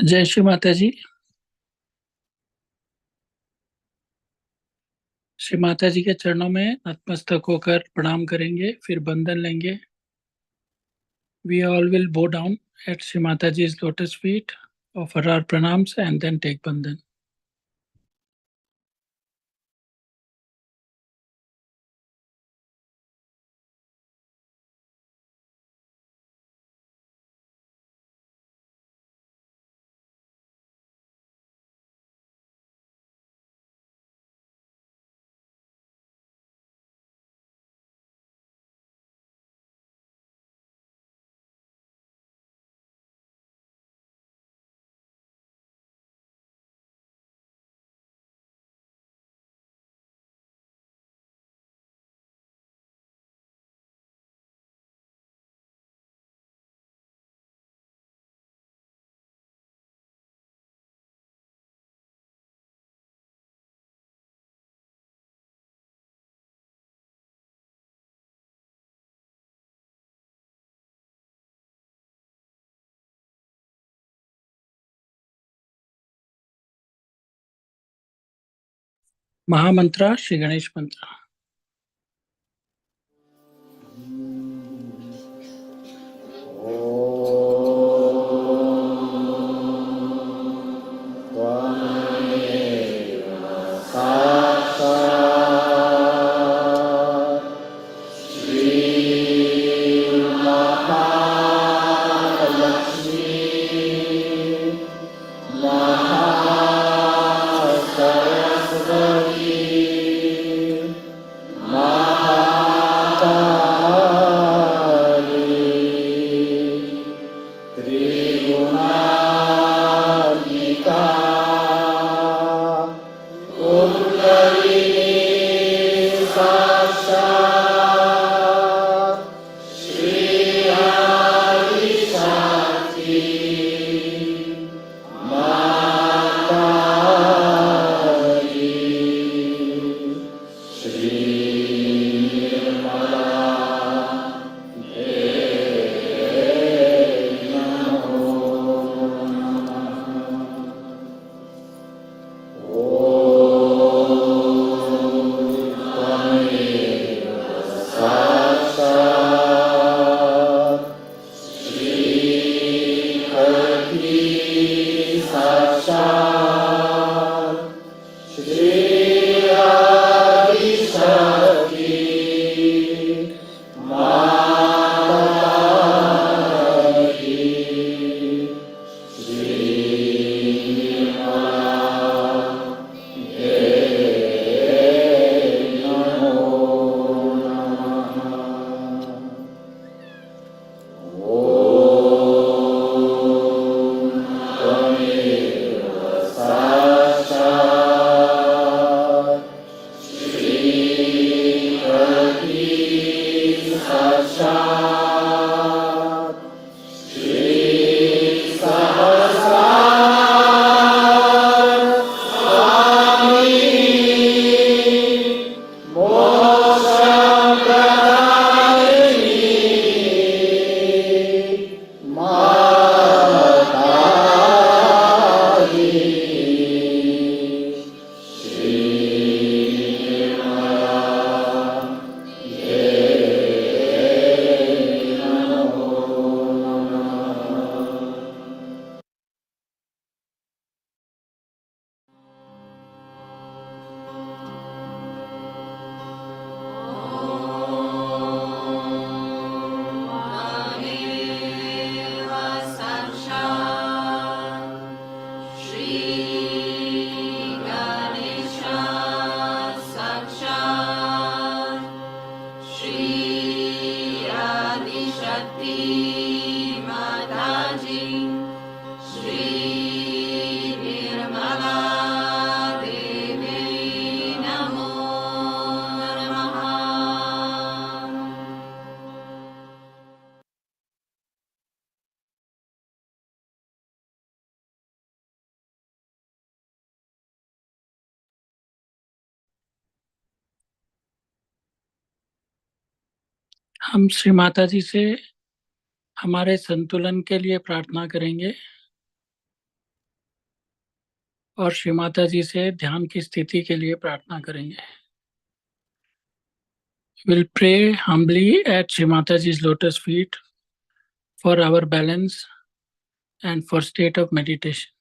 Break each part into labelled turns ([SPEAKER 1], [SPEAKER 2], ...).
[SPEAKER 1] जय श्री माता जी। श्री माता जी के चरणों में नतमस्तक होकर प्रणाम करेंगे, फिर बंधन लेंगे। We all will bow down at Shri Mataji's lotus feet, offer our pranams and then take bandhan. महामंत्र श्री गणेश मंत्र। हम श्री माता जी से हमारे संतुलन के लिए प्रार्थना करेंगे। और श्री माता जी से ध्यान की स्थिति के लिए प्रार्थना करेंगे. We'll pray humbly at Shri Mataji's lotus feet for our balance and for state of meditation.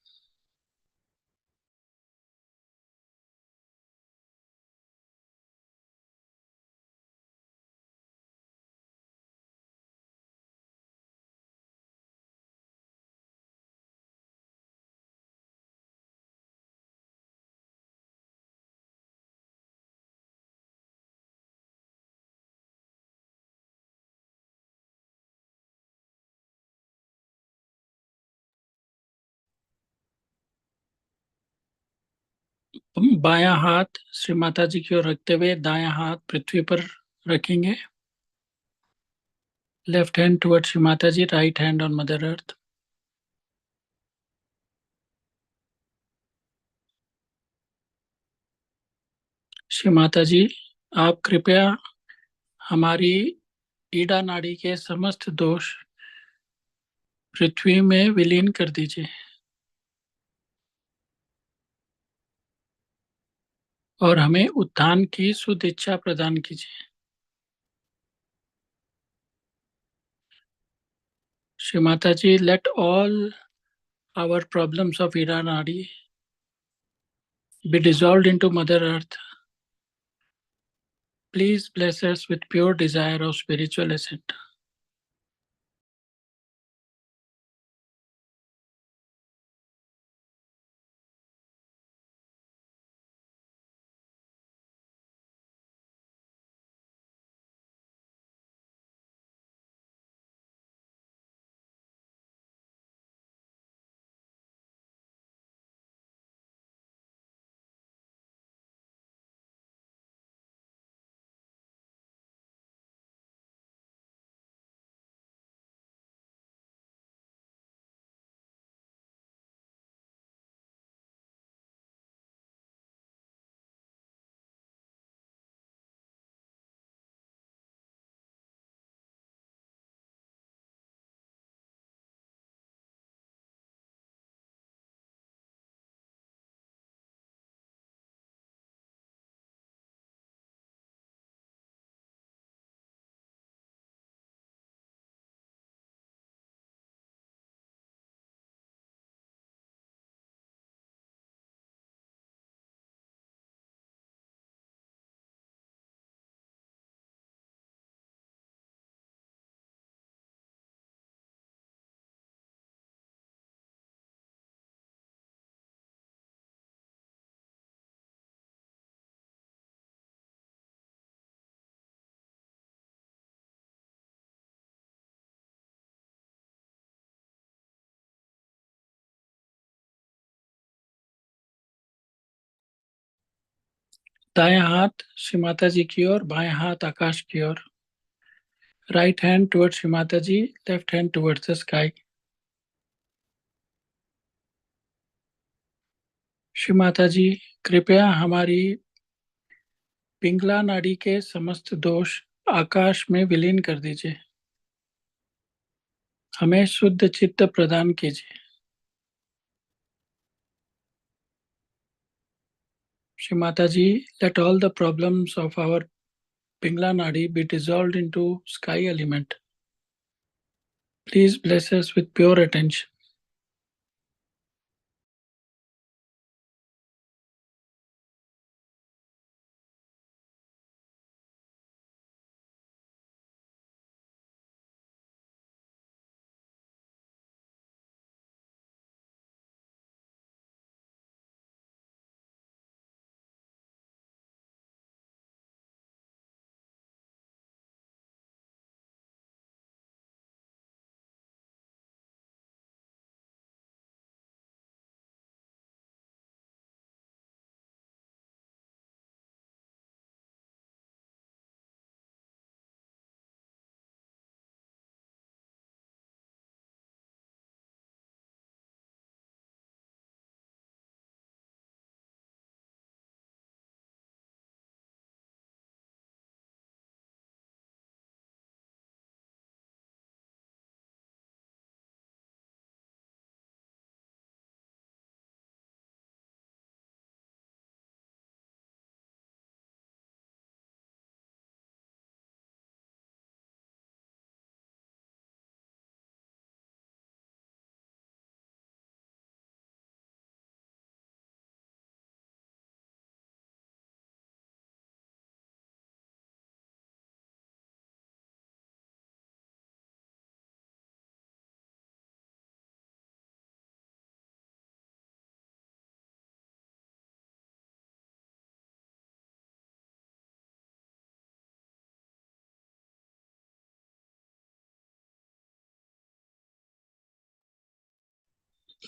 [SPEAKER 1] बायां हाथ श्री माता जी की ओर रखते हुए दायां हाथ पृथ्वी पर रखेंगे. Left hand toward Shri Mata ji, right hand on mother earth. Shri Mata ji, आप कृपया हमारी ईड़ा नाड़ी के समस्त दोष पृथ्वी में विलीन कर दीजिए और हमें उत्थान की शुद्ध इच्छा प्रदान कीजिए. Shri Mata ji, let all our problems of Ida nadi be dissolved into Mother Earth. Please bless us with pure desire of spiritual ascent. दायां हाथ श्री माता जी की ओर, बायां हाथ आकाश की ओर. Right hand towards Shri Mata ji, left hand towards the sky. Shri Mata ji, कृपया हमारी पिंगला नाड़ी के समस्त दोष आकाश में विलीन कर दीजिए. हमें शुद्ध चित्त प्रदान कीजिए. श्री माता जी, let all the problems of our Pingla Nadi be dissolved into sky element. Please bless us with pure attention.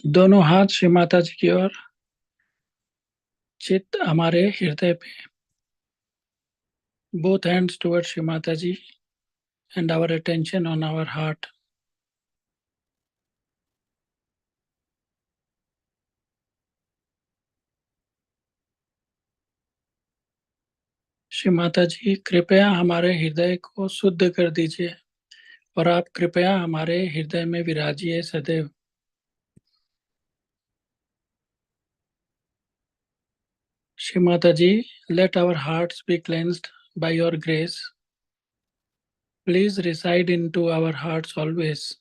[SPEAKER 1] दोनों हाथ श्री माता जी की ओर, चित्त हमारे हृदय पे. Both hands towards Shri Mataji and our attention on our heart. Shri Mata ji, कृपया हमारे हृदय को शुद्ध कर दीजिए और आप कृपया हमारे हृदय में विराजिए सदैव. Shri Mataji, let our hearts be cleansed by your grace. Please reside into our hearts always.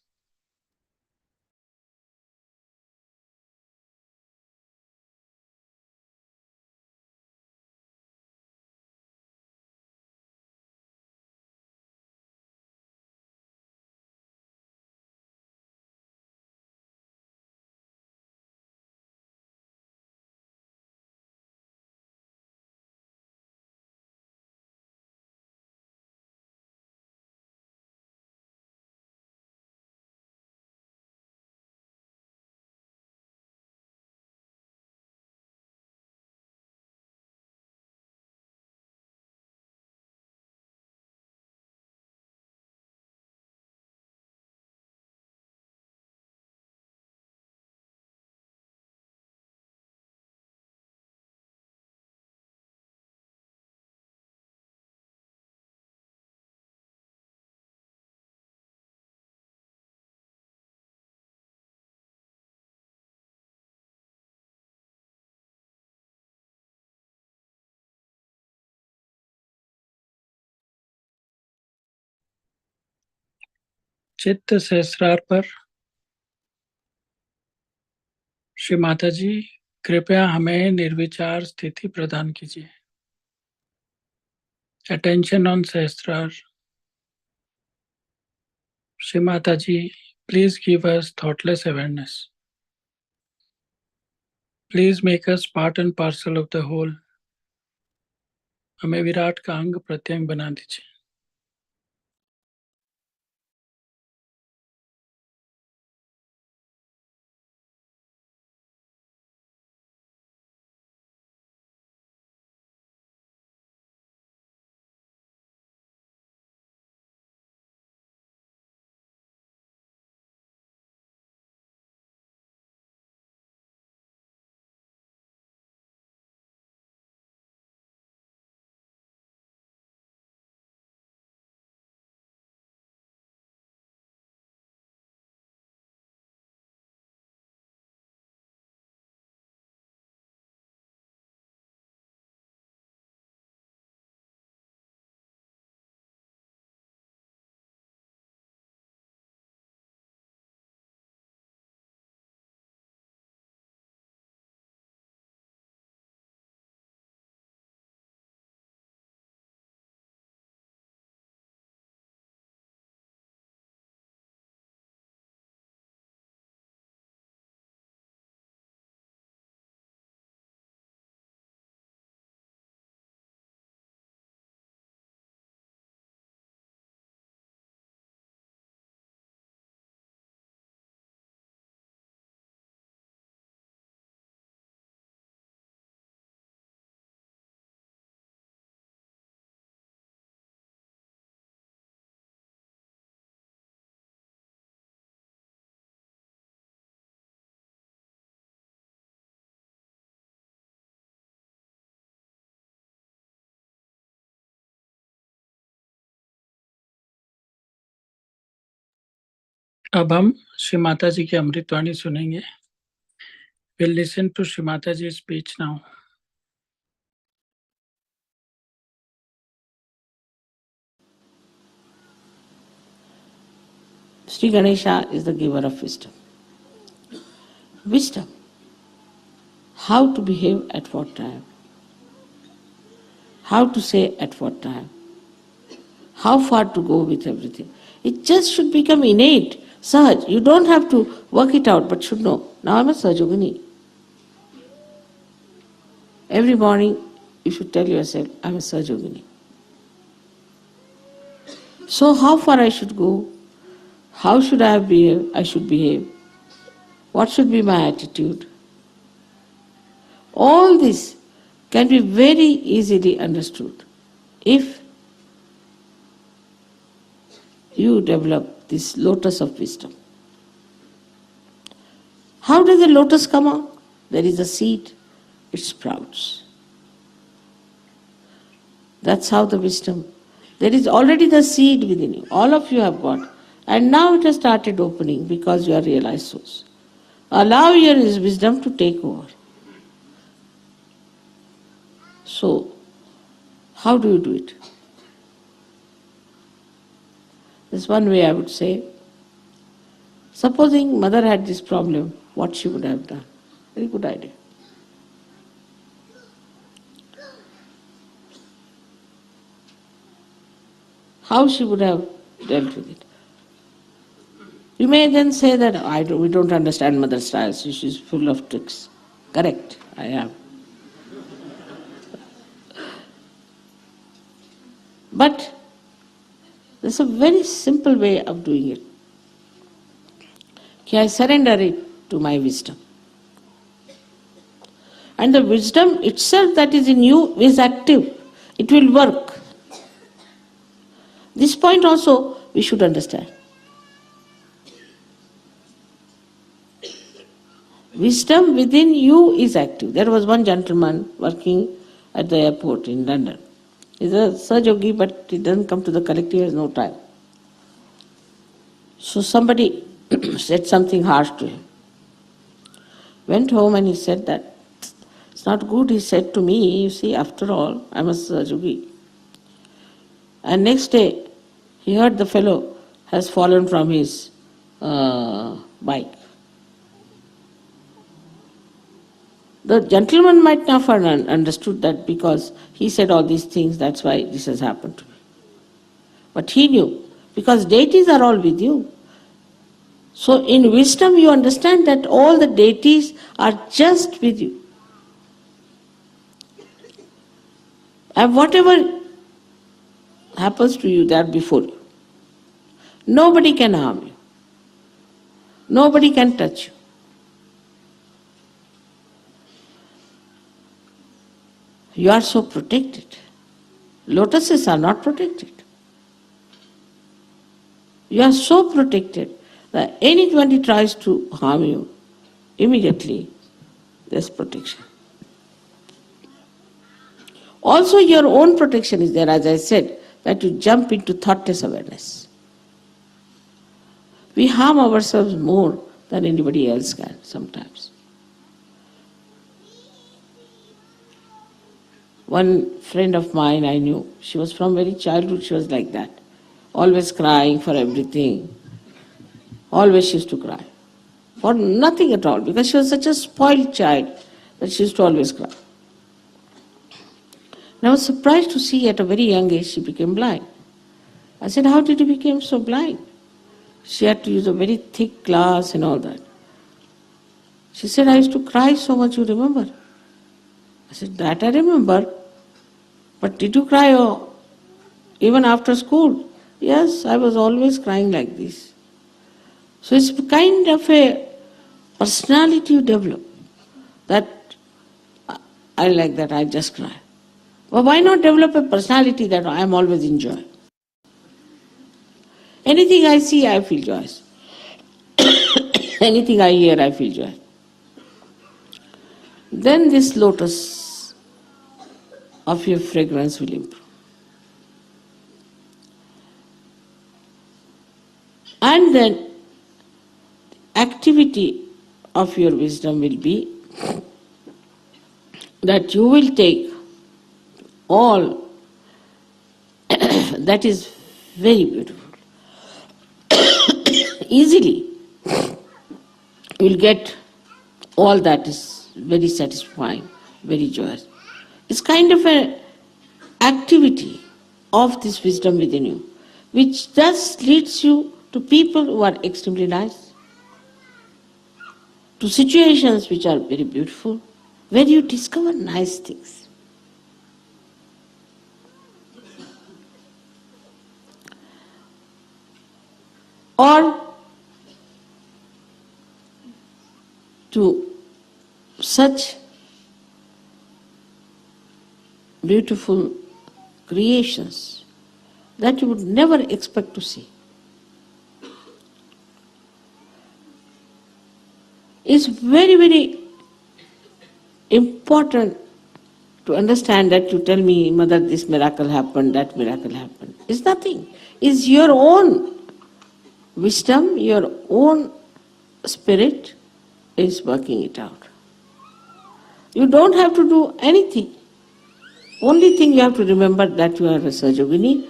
[SPEAKER 1] चित्त सहस्रार पर श्री माता जी, कृपया हमें निर्विचार स्थिति प्रदान कीजिए. Attention on सहस्रार. Shri Mataji, please give us thoughtless awareness. Please make us part and parcel of the whole. हमें विराट का अंग प्रत्यंग बना दीजिए. अब हम श्री माता जी की अमृतवाणी सुनेंगे. We'll listen to Shri Mataji's speech now.
[SPEAKER 2] Sri Ganesha is the giver of wisdom. Wisdom. How to behave at what time. How to say at what time. How far to go with everything. It just should become innate. Sahaj. You don't have to work it out, but should know. Now I'm a Sahajogini. Every morning you should tell yourself, I'm a Sahajogini. So how far I should go? How should I behave? I should behave. What should be my attitude? All this can be very easily understood if you develop this lotus of wisdom. How does the lotus come out? There is a seed, it sprouts. That's how the wisdom. There is already the seed within you. All of you have got. And now it has started opening because you are realized souls. Allow your wisdom to take over. So, how do you do it? There's one way I would say. Supposing mother had this problem, what she would have done? Very good idea. How she would have dealt with it. You may then say that we don't understand mother's style, she's full of tricks. Correct, I am. But there's a very simple way of doing it. I surrender it to my wisdom. And the wisdom itself that is in you is active. It will work. This point also we should understand. Wisdom within you is active. There was one gentleman working at the airport in London. He's a Sahaja, but he doesn't come to the collective, he has no time. So somebody said something harsh to him. Went home and he said that, it's not good, he said to me, you see, after all, I'm a Sahaja. And next day, he heard the fellow has fallen from his bike. The gentleman might not have understood that because he said all these things, that's why this has happened to me. But he knew, because deities are all with you. So in wisdom you understand that all the deities are just with you. And whatever happens to you, they are before you. Nobody can harm you. Nobody can touch you. You are so protected. Lotuses are not protected. You are so protected that anybody tries to harm you, immediately there's protection. Also your own protection is there, as I said, that you jump into thoughtless awareness. We harm ourselves more than anybody else can sometimes. One friend of mine I knew, she was from very childhood, she was like that. Always crying for everything. Always she used to cry. For nothing at all, because she was such a spoiled child that she used to always cry. And I was surprised to see at a very young age she became blind. I said, how did you become so blind? She had to use a very thick glass and all that. She said, I used to cry so much, you remember? I said, that I remember. But did you cry even after school? Yes, I was always crying like this. So it's kind of a personality you develop. That I like that, I just cry. Well, why not develop a personality that I am always in joy? Anything I see, I feel joyous. Anything I hear, I feel joy. Then this lotus of your fragrance will improve. And then activity of your wisdom will be that you will take all that is very beautiful. Easily you will get all that is very satisfying, very joyous. It's kind of an activity of this wisdom within you, which just leads you to people who are extremely nice, to situations which are very beautiful, where you discover nice things. Or to such beautiful creations that you would never expect to see. It's very, very important to understand that you tell me, Mother, this miracle happened, that miracle happened. It's nothing. It's your own wisdom, your own spirit is working it out. You don't have to do anything. Only thing you have to remember that you are a Sahajogini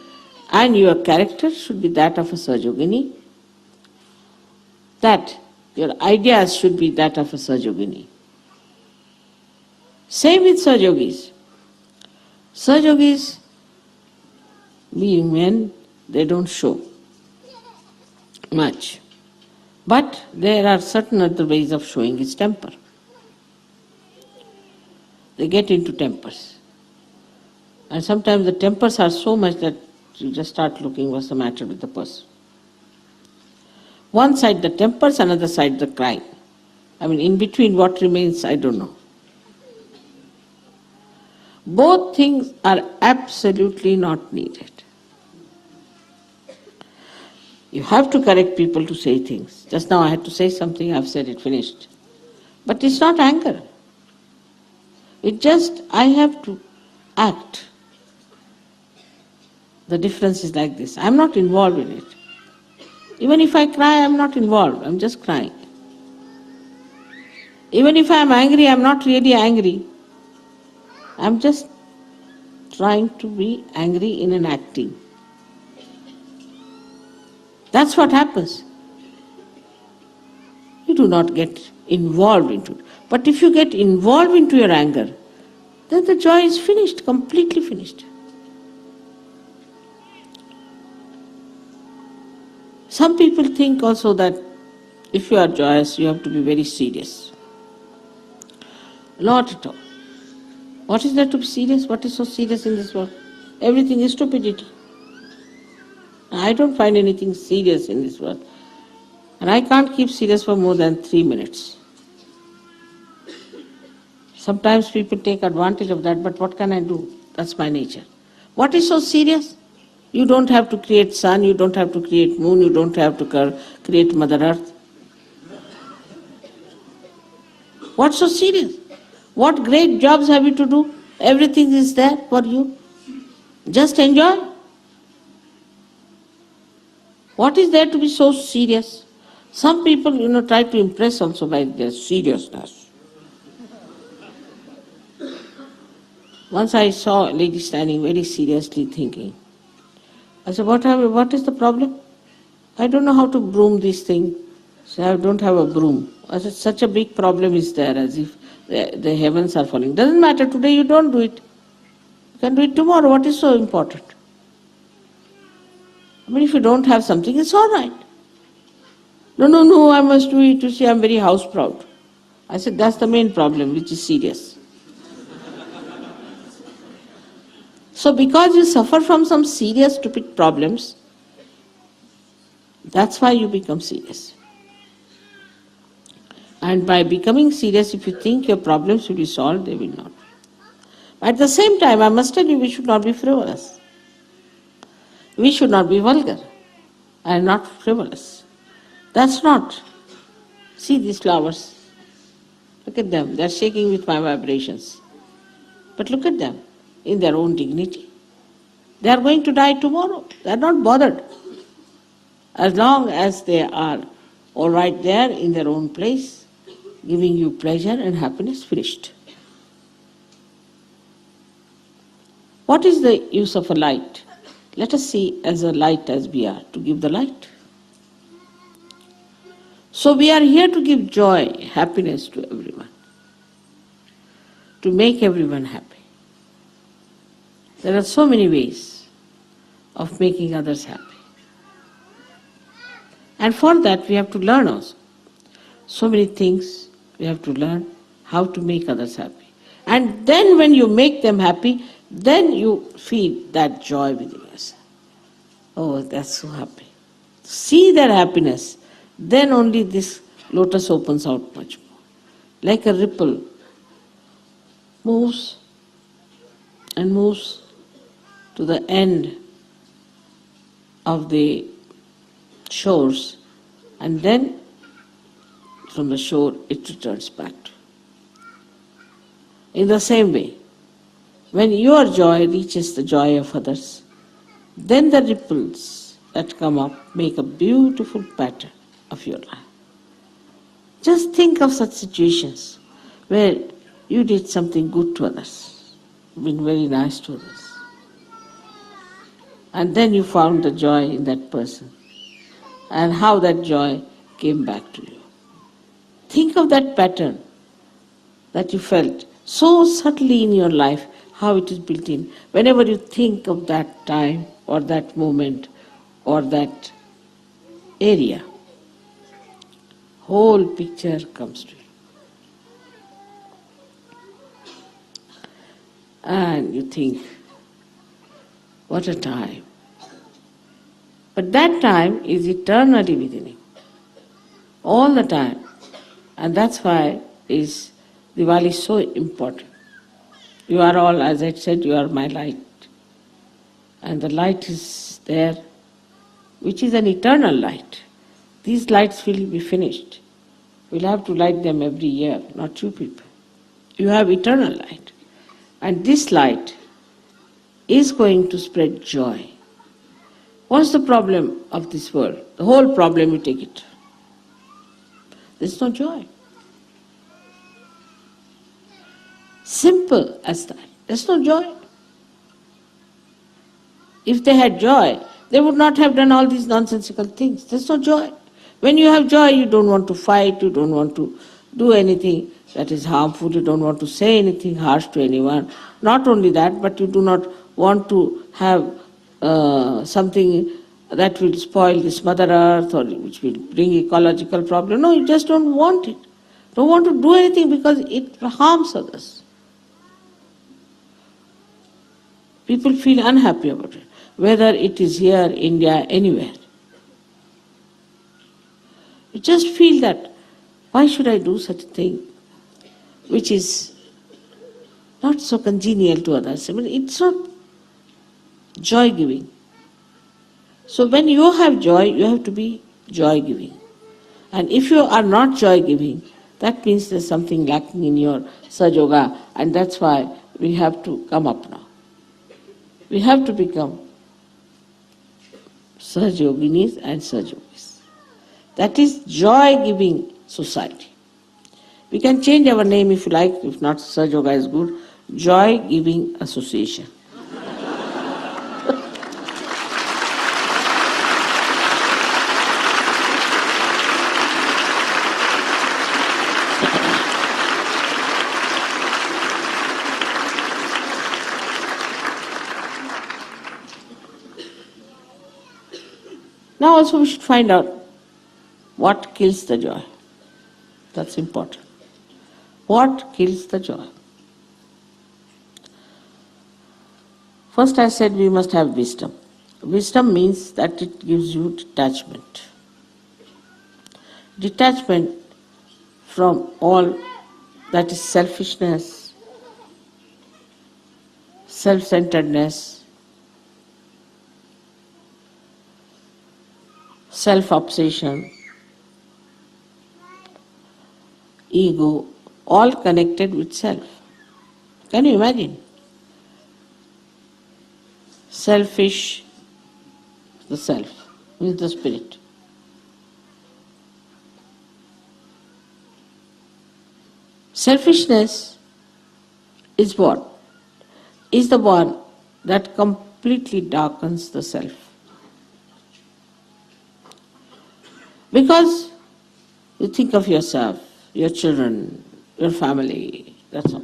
[SPEAKER 2] and your character should be that of a Sahajogini, that your ideas should be that of a Sahajogini. Same with Sahajogis. Sahajogis, being men, they don't show much. But there are certain other ways of showing his temper. They get into tempers. And sometimes the tempers are so much that you just start looking what's the matter with the person. One side the tempers, another side the crying. I mean, in between what remains, I don't know. Both things are absolutely not needed. You have to correct people to say things. Just now I had to say something, I've said it, finished. But it's not anger. It just, I have to act. The difference is like this. I'm not involved in it. Even if I cry, I'm not involved. I'm just crying. Even if I'm angry, I'm not really angry. I'm just trying to be angry in an acting. That's what happens. You do not get involved into it. But if you get involved into your anger, then the joy is finished, completely finished. Some people think also that if you are joyous, you have to be very serious. Not at all. What is there to be serious? What is so serious in this world? Everything is stupidity. I don't find anything serious in this world. And I can't keep serious for more than 3 minutes. Sometimes people take advantage of that, but what can I do? That's my nature. What is so serious? You don't have to create sun, you don't have to create moon, you don't have to create Mother Earth. What's so serious? What great jobs have you to do? Everything is there for you. Just enjoy. What is there to be so serious? Some people, try to impress also by their seriousness. Once I saw a lady standing very seriously thinking. I said, what is the problem? I don't know how to broom this thing. So I don't have a broom. I said, such a big problem is there, as if the heavens are falling. Doesn't matter, today you don't do it. You can do it tomorrow. What is so important? I mean, if you don't have something, it's all right. No, I must do it. You see, I'm very house proud. I said, that's the main problem, which is serious. So because you suffer from some serious, stupid problems, that's why you become serious. And by becoming serious, if you think your problems will be solved, they will not. At the same time, I must tell you, we should not be frivolous. We should not be vulgar and not frivolous. That's not. See these flowers. Look at them. They're shaking with my vibrations. But look at them in their own dignity. They are going to die tomorrow. They are not bothered. As long as they are all right there in their own place, giving you pleasure and happiness, finished. What is the use of a light? Let us see as a light as we are, to give the light. So we are here to give joy, happiness to everyone, to make everyone happy. There are so many ways of making others happy. And for that we have to learn also. So many things we have to learn how to make others happy. And then when you make them happy, then you feel that joy within yourself. Oh, that's so happy. See their happiness, then only this lotus opens out much more. like a ripple, moves and moves to the end of the shores, and then from the shore it returns back. In the same way, when your joy reaches the joy of others, then the ripples that come up make a beautiful pattern of your life. Just think of such situations where you did something good to others, been very nice to others, and then you found the joy in that person, and how that joy came back to you. Think of that pattern that you felt so subtly in your life, how it is built in. Whenever you think of that time or that moment or that area, whole picture comes to you. And you think, what a time. But that time is eternally within you, all the time. And that's why is Diwali so important. You are all, as I said, you are my light. And the light is there, which is an eternal light. These lights will be finished. We'll have to light them every year, not you people. You have eternal light. And this light is going to spread joy. What's the problem of this world? The whole problem, you take it. There's no joy. Simple as that. There's no joy. If they had joy, they would not have done all these nonsensical things. There's no joy. When you have joy, you don't want to fight, you don't want to do anything that is harmful, you don't want to say anything harsh to anyone. Not only that, but you do not want to have something that will spoil this Mother Earth or which will bring ecological problem. No, you just don't want it. Don't want to do anything because it harms others. People feel unhappy about it, whether it is here, India, anywhere. You just feel that, why should I do such a thing which is not so congenial to others? I mean, it's not joy-giving. So when you have joy, you have to be joy-giving. And if you are not joy-giving, that means there's something lacking in your Sahaja, and that's why we have to come up now. We have to become Sahajoginis and Sahajogis. That is joy-giving society. We can change our name if you like, if not Sahaja is good, Joy-Giving Association. Now also we should find out what kills the joy. That's important. What kills the joy? First I said we must have wisdom. Wisdom means that it gives you detachment. Detachment from all that is selfishness, self-centeredness, self-obsession, ego, all connected with self. Can you imagine? Selfish, the self, is the spirit. Selfishness is what? Is the one that completely darkens the self. Because you think of yourself, your children, your family, that's all.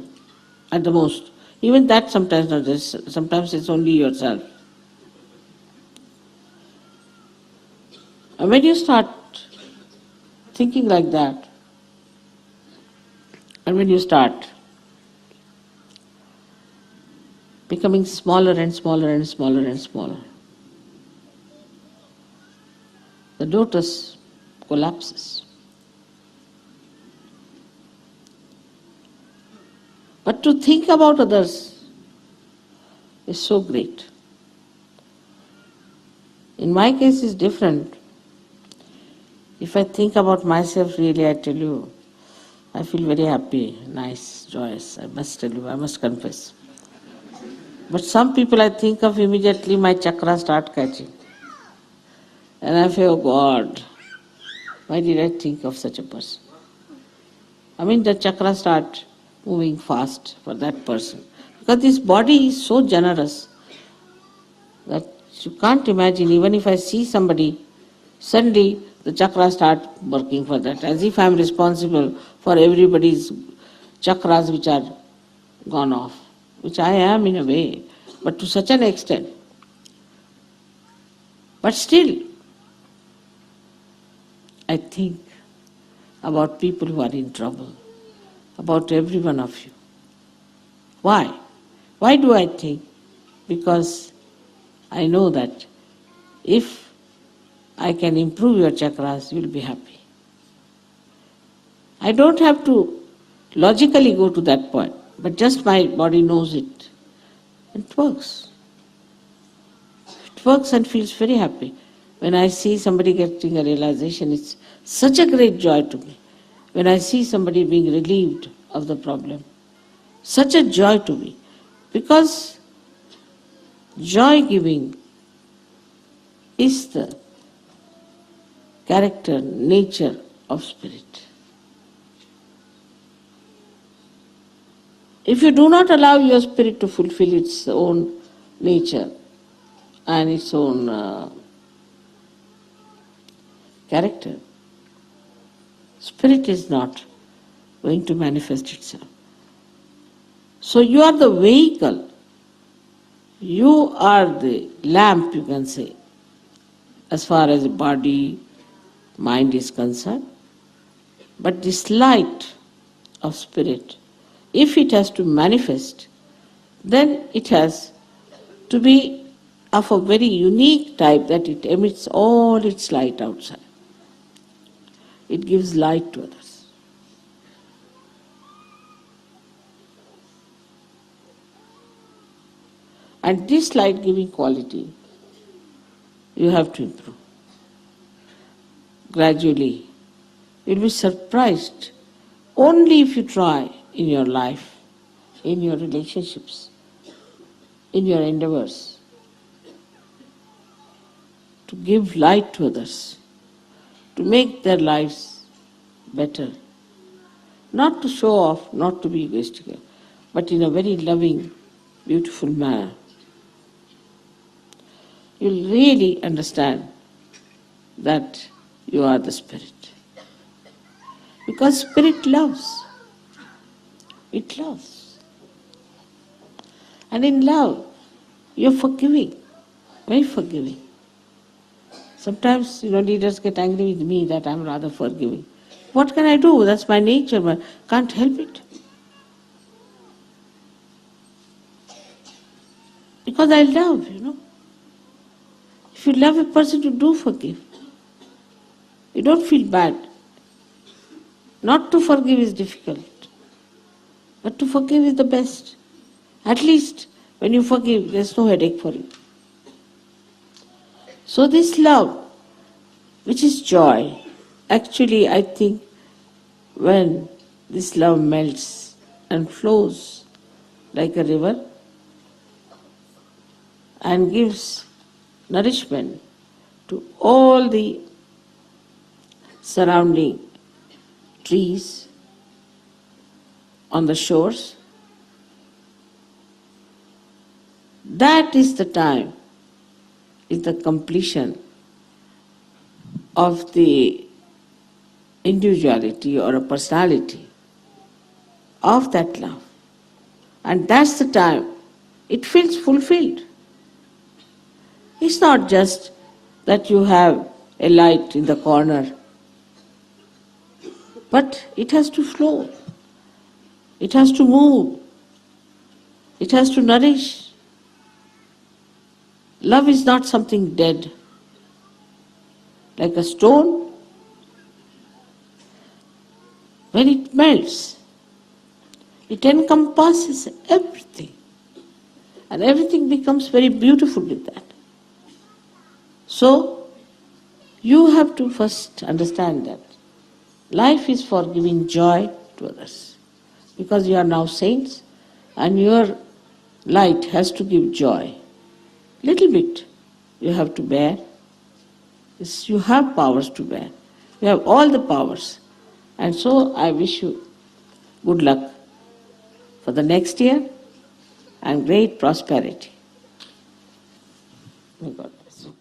[SPEAKER 2] At the most. Even that sometimes not just, sometimes it's only yourself. And when you start thinking like that, and when you start becoming smaller and smaller and smaller and smaller, the lotus collapses. But to think about others is so great. In my case, it's different. If I think about myself, really, I tell you, I feel very happy, nice, joyous. I must tell you, I must confess. But some people I think of immediately, my chakras start catching. And I feel, oh God, why did I think of such a person? I mean, the chakras start moving fast for that person. Because this body is so generous that you can't imagine, even if I see somebody, suddenly the chakras start working for that, as if I am responsible for everybody's chakras which are gone off, which I am in a way, but to such an extent. But still, I think about people who are in trouble, about every one of you. Why? Why do I think? Because I know that if I can improve your chakras, you will be happy. I don't have to logically go to that point, but just my body knows it. It works. It works and feels very happy. When I see somebody getting a realization, it's such a great joy to me. When I see somebody being relieved of the problem, such a joy to me. Because joy giving is the character, nature of spirit. If you do not allow your spirit to fulfill its own nature and its own character, spirit is not going to manifest itself. So you are the vehicle, you are the lamp, you can say, as far as the body, mind is concerned. But this light of spirit, if it has to manifest, then it has to be of a very unique type that it emits all its light outside. It gives light to others. And this light-giving quality you have to improve. Gradually, you'll be surprised only if you try in your life, in your relationships, in your endeavors, to give light to others, to make their lives better. Not to show off, not to be egoistical, but in a very loving, beautiful manner. You'll really understand that you are the spirit. Because spirit loves. It loves. And in love, you're forgiving, very forgiving. Sometimes, leaders get angry with me that I'm rather forgiving. What can I do? That's my nature, but can't help it. Because I love, If you love a person, you do forgive. You don't feel bad. Not to forgive is difficult, but to forgive is the best. At least when you forgive, there's no headache for you. So this love, which is joy, actually I think when this love melts and flows like a river and gives nourishment to all the surrounding trees on the shores, that is the time, is the completion of the individuality or a personality of that love. And that's the time it feels fulfilled. It's not just that you have a light in the corner, but it has to flow, it has to move, it has to nourish. Love is not something dead, like a stone. When it melts, It encompasses everything. And everything becomes very beautiful with that. So, you have to first understand that life is for giving joy to others. Because you are now saints, and your light has to give joy. Little bit you have to bear. You have powers to bear. You have all the powers. And so I wish you good luck for the next year and great prosperity. May God bless you.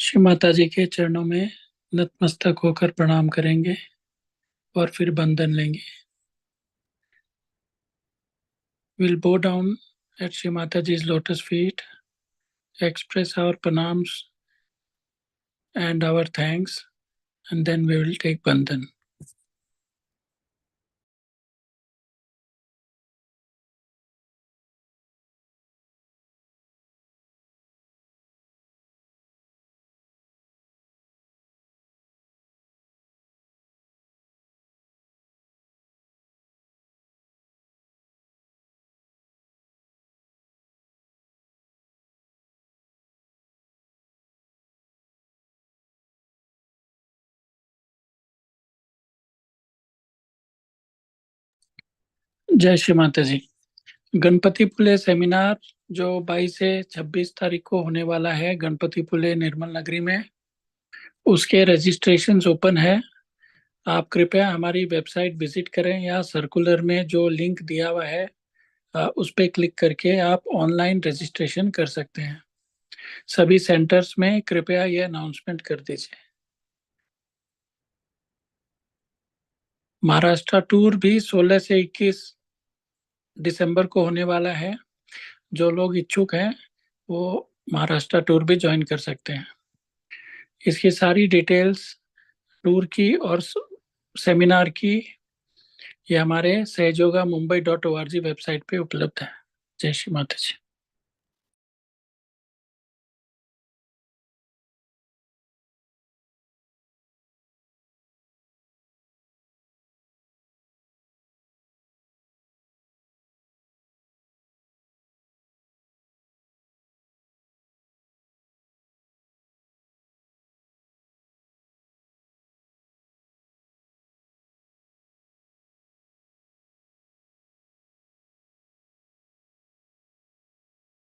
[SPEAKER 1] Shri Mata जी के चरणों में नतमस्तक होकर प्रणाम करेंगे और फिर बंधन लेंगे. We'll bow down at Shri Mataji's lotus feet, express our pranams and our thanks, and then we will take bandhan. जय श्री माता जी। गणपतिपुले सेमिनार जो 22 से 26 तारीख को होने वाला है गणपतिपुले निर्मल नगरी में, उसके रजिस्ट्रेशंस ओपन है। आप कृपया हमारी वेबसाइट विजिट करें या सर्कुलर में जो लिंक दिया हुआ है उस पर क्लिक करके आप ऑनलाइन रजिस्ट्रेशन कर सकते हैं। सभी सेंटर्स में कृपया ये अनाउंसमेंट कर दीजिए। महाराष्ट्र टूर भी 16 से 21 दिसंबर को होने वाला है। जो लोग इच्छुक हैं वो महाराष्ट्र टूर भी ज्वाइन कर सकते हैं। इसकी सारी डिटेल्स टूर की और सेमिनार की ये हमारे सहयोगा mumbai.org वेबसाइट पे उपलब्ध है। जय श्री माता जी।